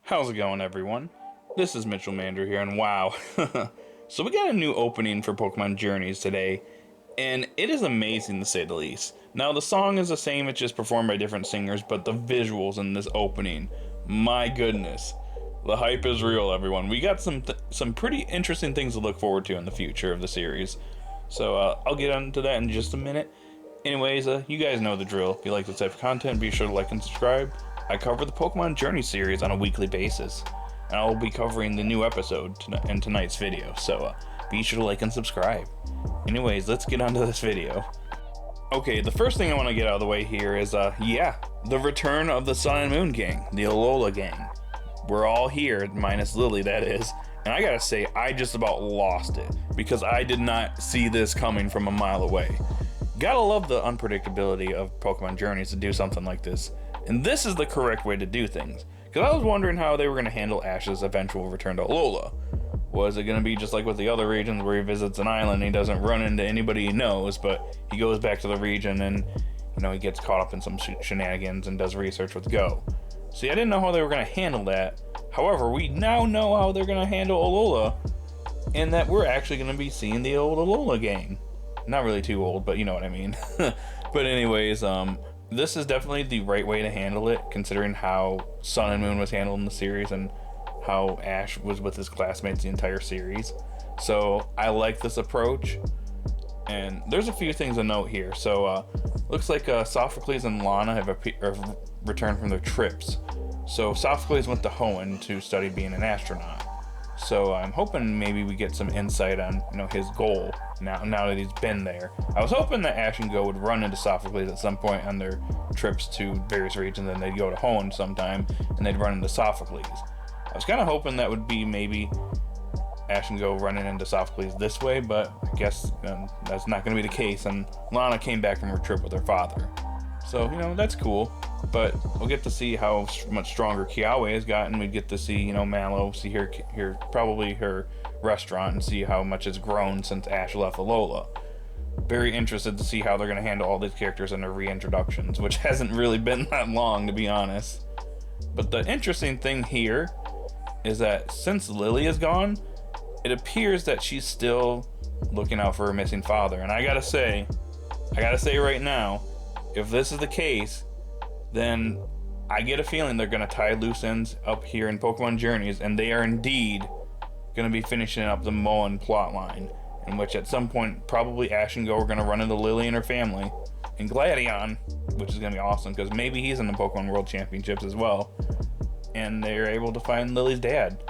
How's it going, everyone? This is Mitchell Mander here, and wow. So we got a new opening for Pokemon Journeys today, and it is amazing to say the least. Now, the song is the same, it's just performed by different singers, but the visuals in this opening, my goodness. The hype is real, everyone. We got some pretty interesting things to look forward to in the future of the series. So, I'll get into that in just a minute. Anyways, you guys know the drill. If you like this type of content, be sure to like and subscribe. I cover the Pokemon Journey series on a weekly basis, and I'll be covering the new episode in tonight's video, so be sure to like and subscribe. Anyways, let's get on to this video. Okay, the first thing I want to get out of the way here is, the return of the Sun and Moon gang, the Alola gang. We're all here, minus Lily, that is, and I gotta say, I just about lost it, because I did not see this coming from a mile away. Gotta love the unpredictability of Pokemon Journeys to do something like this. And this is the correct way to do things. Because I was wondering how they were going to handle Ash's eventual return to Alola. Was it going to be just like with the other regions where he visits an island and he doesn't run into anybody he knows, but he goes back to the region and, he gets caught up in some shenanigans and does research with Go. See, I didn't know how they were going to handle that. However, we now know how they're going to handle Alola, and that we're actually going to be seeing the old Alola gang. Not really too old, but you know what I mean. But anyways, this is definitely the right way to handle it, considering how Sun and Moon was handled in the series and how Ash was with his classmates the entire series. So I like this approach, and there's a few things to note here. So looks like Sophocles and Lana have returned from their trips. So Sophocles went to Hoenn to study being an astronaut. So I'm hoping maybe we get some insight on, his goal now that he's been there. I was hoping that Ash and Go would run into Sophocles at some point on their trips to various regions, and they'd go to Hoenn sometime, and they'd run into Sophocles. I was kind of hoping that would be maybe Ash and Go running into Sophocles this way, but I guess that's not going to be the case, and Lana came back from her trip with her father. So, that's cool. But we'll get to see how much stronger Kiawe has gotten. We get to see, Mallow, see her probably her restaurant, and see how much it's grown since Ash left Alola. Very interested to see how they're going to handle all these characters in their reintroductions, which hasn't really been that long, to be honest. But the interesting thing here is that since Lily is gone, it appears that she's still looking out for her missing father. And I gotta say right now, if this is the case, then I get a feeling they're going to tie loose ends up here in Pokemon Journeys, and they are indeed going to be finishing up the Moen plotline, in which at some point probably Ash and Go are going to run into Lily and her family, and Gladion, which is going to be awesome because maybe he's in the Pokemon World Championships as well, and they're able to find Lily's dad.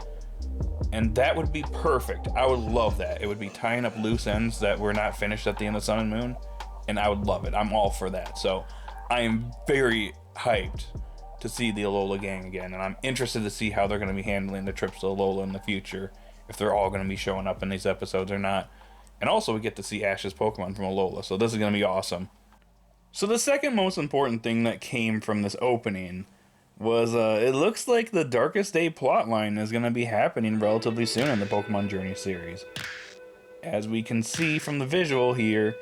And that would be perfect. I would love that. It would be tying up loose ends that were not finished at the end of Sun and Moon, and I would love it. I'm all for that. So I am very hyped to see the Alola gang again, and I'm interested to see how they're going to be handling the trips to Alola in the future, if they're all going to be showing up in these episodes or not. And also we get to see Ash's Pokemon from Alola, so this is going to be awesome. So the second most important thing that came from this opening was it looks like the Darkest Day plotline is going to be happening relatively soon in the Pokemon Journey series. As we can see from the visual here,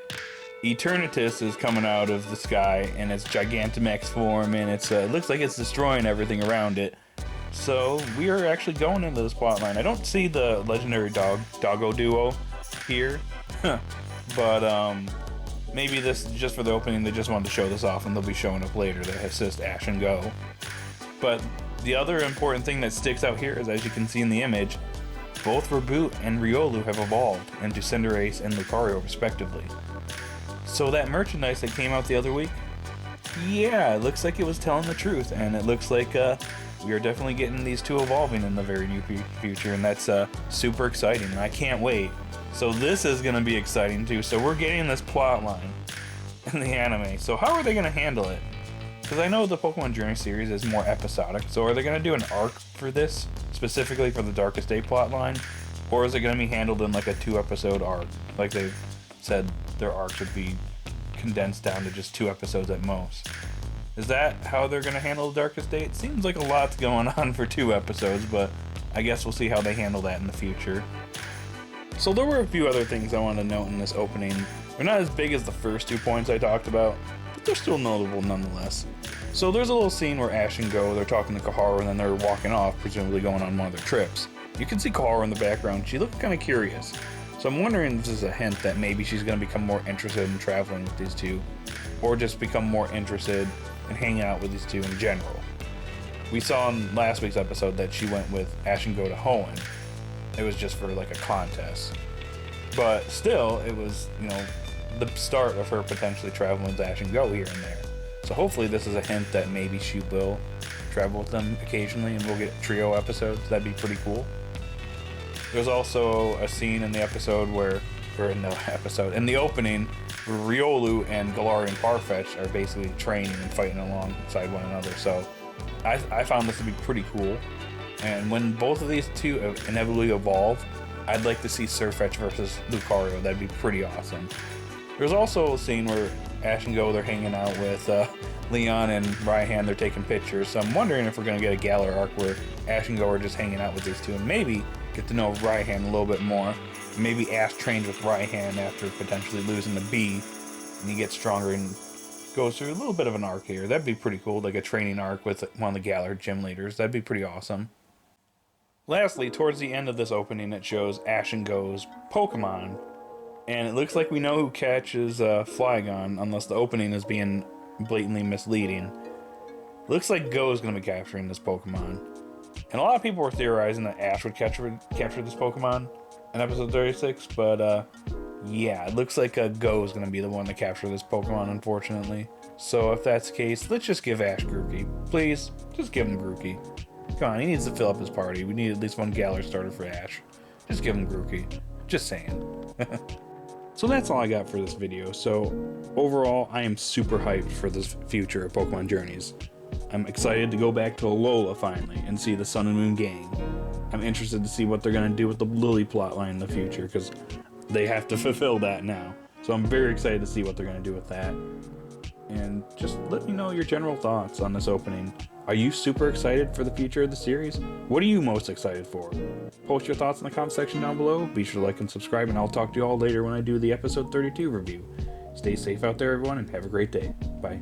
Eternatus is coming out of the sky in its Gigantamax form, and it looks like it's destroying everything around it. So we are actually going into this plotline. I don't see the legendary doggo duo here, but maybe this just for the opening. They just wanted to show this off, and they'll be showing up later to assist Ash and Go. But the other important thing that sticks out here is, as you can see in the image, both Reboot and Riolu have evolved into Cinderace and Lucario respectively. So that merchandise that came out the other week, yeah, it looks like it was telling the truth, and it looks like we are definitely getting these two evolving in the very near future, and that's super exciting, and I can't wait. So this is going to be exciting too. So we're getting this plot line in the anime. So how are they going to handle it? Because I know the Pokemon Journey series is more episodic, so are they going to do an arc for this, specifically for the Darkest Day plotline? Or is it going to be handled in like a 2-episode arc, like they've said their arc should be condensed down to just 2 episodes at most? Is that how they're going to handle the Darkest Day? It seems like a lot's going on for 2 episodes, but I guess we'll see how they handle that in the future. So there were a few other things I wanted to note in this opening. They're not as big as the first 2 points I talked about, but they're still notable nonetheless. So there's a little scene where Ash and Go, they're talking to Kaharu, and then they're walking off, presumably going on one of their trips. You can see Kaharu in the background. She looked kind of curious. So I'm wondering if this is a hint that maybe she's going to become more interested in traveling with these two, or just become more interested in hanging out with these two in general. We saw in last week's episode that she went with Ash and Go to Hoenn. It was just for like a contest. But still, it was, you know, the start of her potentially traveling with Ash and Go here and there. So hopefully this is a hint that maybe she will travel with them occasionally and we'll get trio episodes. That'd be pretty cool. There's also a scene in the episode in the opening, where Riolu and Galarian Farfetch'd are basically training and fighting alongside one another. So I found this to be pretty cool. And when both of these two inevitably evolve, I'd like to see Sirfetch'd versus Lucario. That'd be pretty awesome. There's also a scene where Ash and Go, they're hanging out with Leon and Raihan, they're taking pictures. So I'm wondering if we're going to get a Galar arc where Ash and Go are just hanging out with these two and maybe get to know Raihan a little bit more. Maybe Ash trains with Raihan after potentially losing the Bee, and he gets stronger and goes through a little bit of an arc here. That'd be pretty cool, like a training arc with one of the Galar gym leaders. That'd be pretty awesome. Lastly, towards the end of this opening, it shows Ash and Go's Pokemon. And it looks like we know who catches Flygon, unless the opening is being blatantly misleading. Looks like Go is going to be capturing this Pokemon. And a lot of people were theorizing that Ash would capture this Pokemon in episode 36, but yeah, it looks like Go is going to be the one to capture this Pokemon, unfortunately. So if that's the case, let's just give Ash Grookey. Please, just give him Grookey. Come on, he needs to fill up his party. We need at least one Galar starter for Ash. Just give him Grookey. Just saying. So that's all I got for this video. So overall, I am super hyped for this future of Pokemon Journeys. I'm excited to go back to Alola finally and see the Sun and Moon gang. I'm interested to see what they're going to do with the Lily plotline in the future because they have to fulfill that now. So I'm very excited to see what they're going to do with that. And just let me know your general thoughts on this opening. Are you super excited for the future of the series? What are you most excited for? Post your thoughts in the comment section down below. Be sure to like and subscribe, and I'll talk to you all later when I do the episode 32 review. Stay safe out there, everyone, and have a great day. Bye.